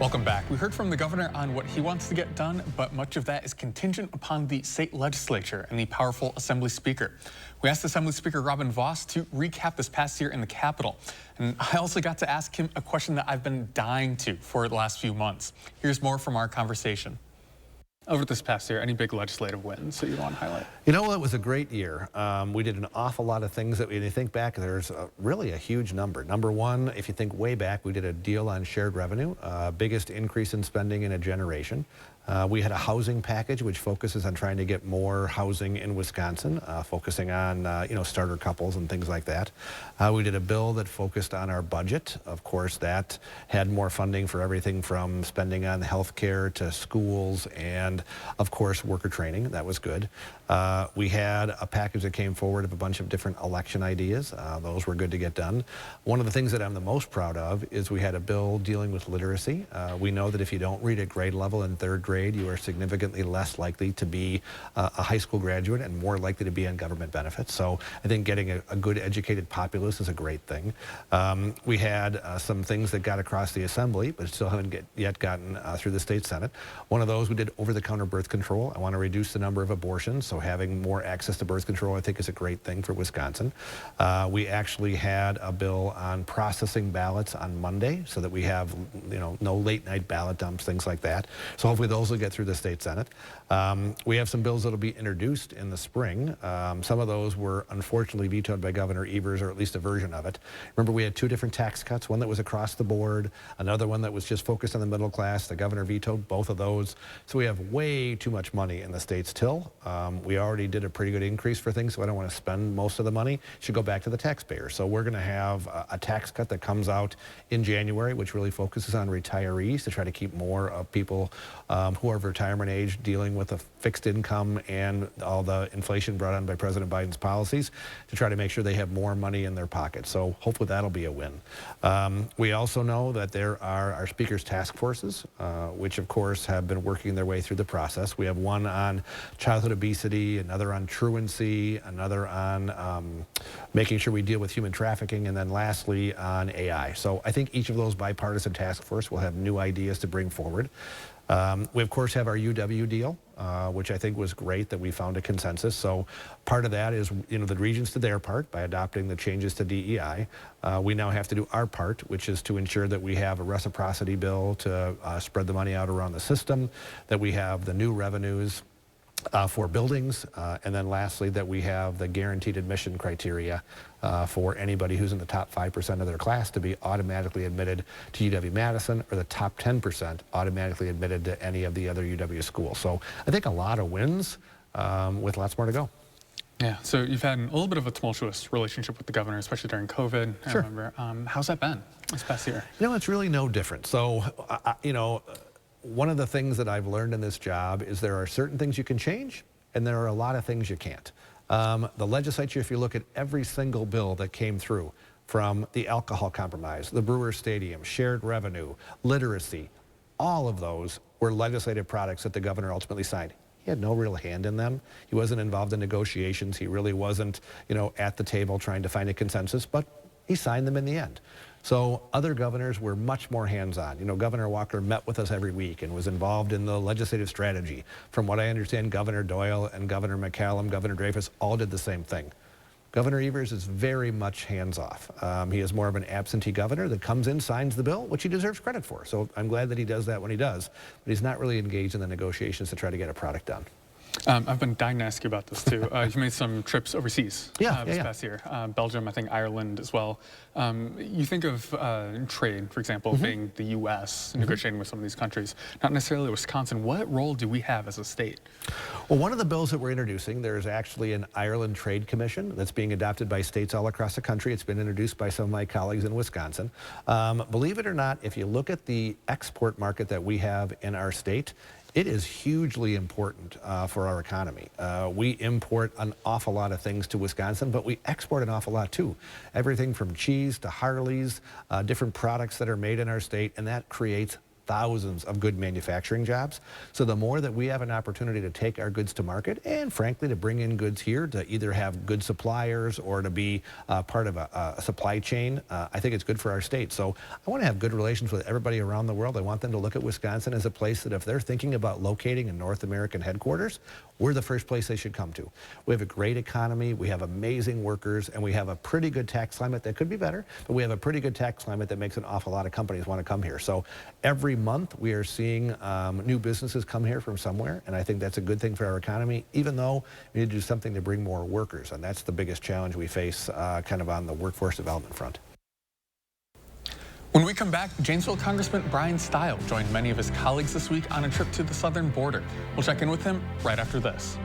Welcome back. We heard from the governor on what he wants to get done, but much of that is contingent upon the state legislature and the powerful Assembly Speaker. We asked Assembly Speaker Robin Vos to recap this past year in the Capitol. And I also got to ask him a question that I've been dying to for the last few months. Here's more from our conversation. Over this past year, any big legislative wins that you want to highlight? You know, it was a great year. We did an awful lot of things that when you think back, there's really a huge number. Number one, if you think way back, we did a deal on shared revenue, biggest increase in spending in a generation. We had a housing package which focuses on trying to get more housing in Wisconsin, focusing on starter couples and things like that. We did a bill that focused on our budget. Of course, that had more funding for everything from spending on health care to schools and, of course, worker training. That was good. We had a package that came forward of a bunch of different election ideas. Those were good to get done. One of the things that I'm the most proud of is we had a bill dealing with literacy. We know that if you don't read at grade level in third grade, you are significantly less likely to be a high school graduate and more likely to be on government benefits. So I think getting a good educated populace is a great thing. We had some things that got across the Assembly, but still haven't yet gotten through the state Senate. One of those, we did over-the-counter birth control. I want to reduce the number of abortions, so having more access to birth control I think is a great thing for Wisconsin. We actually had a bill on processing ballots on Monday so that we have no late night ballot dumps, things like that. So hopefully those will get through the state Senate. We have some bills that will be introduced in the spring. Some of those were unfortunately vetoed by Governor Evers, or at least a version of it. Remember, we had two different tax cuts, one that was across the board, another one that was just focused on the middle class. The governor vetoed both of those. So we have way too much money in the state's till. We already did a pretty good increase for things, so I don't want to spend most of the money. It should go back to the taxpayer. So we're going to have a tax cut that comes out in January, which really focuses on retirees to try to keep more of people who are of retirement age dealing with a fixed income and all the inflation brought on by President Biden's policies to try to make sure they have more money in their pocket. So hopefully that'll be a win. We also know that there are our speaker's task forces, which of course have been working their way through the process. We have one on childhood obesity, another on truancy, another on making sure we deal with human trafficking, and then lastly on AI. So I think each of those bipartisan task force will have new ideas to bring forward. We, of course, have our UW deal, which I think was great that we found a consensus. So part of that is, the regions did their part by adopting the changes to DEI. We now have to do our part, which is to ensure that we have a reciprocity bill to spread the money out around the system, that we have the new revenues for buildings, and then lastly that we have the guaranteed admission criteria for anybody who's in the top 5% of their class to be automatically admitted to UW-Madison, or the top 10% automatically admitted to any of the other UW schools. So I think a lot of wins with lots more to go. Yeah, so you've had a little bit of a tumultuous relationship with the governor, especially during COVID. Sure. I remember. How's that been this past year? It's really no different. So, one of the things that I've learned in this job is there are certain things you can change, and there are a lot of things you can't. The legislature, if you look at every single bill that came through, from the alcohol compromise, the Brewer Stadium, shared revenue, literacy, all of those were legislative products that the governor ultimately signed. He had no real hand in them. He wasn't involved in negotiations. He really wasn't, at the table trying to find a consensus, but he signed them in the end. So other governors were much more hands-on. Governor Walker met with us every week and was involved in the legislative strategy. From what I understand, Governor Doyle and Governor McCallum, Governor Dreyfus, all did the same thing. Governor Evers is very much hands-off. He is more of an absentee governor that comes in, signs the bill, which he deserves credit for. So I'm glad that he does that when he does, but he's not really engaged in the negotiations to try to get a product done. I've been dying to ask you about this too. You made some trips overseas this past year. Belgium, I think Ireland as well. You think of trade, for example, being the U.S. negotiating with some of these countries, not necessarily Wisconsin. What role do we have as a state? Well, one of the bills that we're introducing, there's actually an Ireland Trade Commission that's being adopted by states all across the country. It's been introduced by some of my colleagues in Wisconsin. Believe it or not, if you look at the export market that we have in our state, it is hugely important for our economy. We import an awful lot of things to Wisconsin, but we export an awful lot too. Everything from cheese to Harleys, different products that are made in our state, and that creates thousands of good manufacturing jobs. So the more that we have an opportunity to take our goods to market and frankly to bring in goods here to either have good suppliers or to be part of a supply chain, I think it's good for our state. So I want to have good relations with everybody around the world. I want them to look at Wisconsin as a place that if they're thinking about locating a North American headquarters, we're the first place they should come to. We have a great economy, we have amazing workers, and we have a pretty good tax climate that could be better, but we have a pretty good tax climate that makes an awful lot of companies want to come here. So every month we are seeing new businesses come here from somewhere, and I think that's a good thing for our economy, even though we need to do something to bring more workers, and that's the biggest challenge we face kind of on the workforce development front. When we come back, Janesville Congressman Brian Stile joined many of his colleagues this week on a trip to the southern border. We'll check in with him right after this.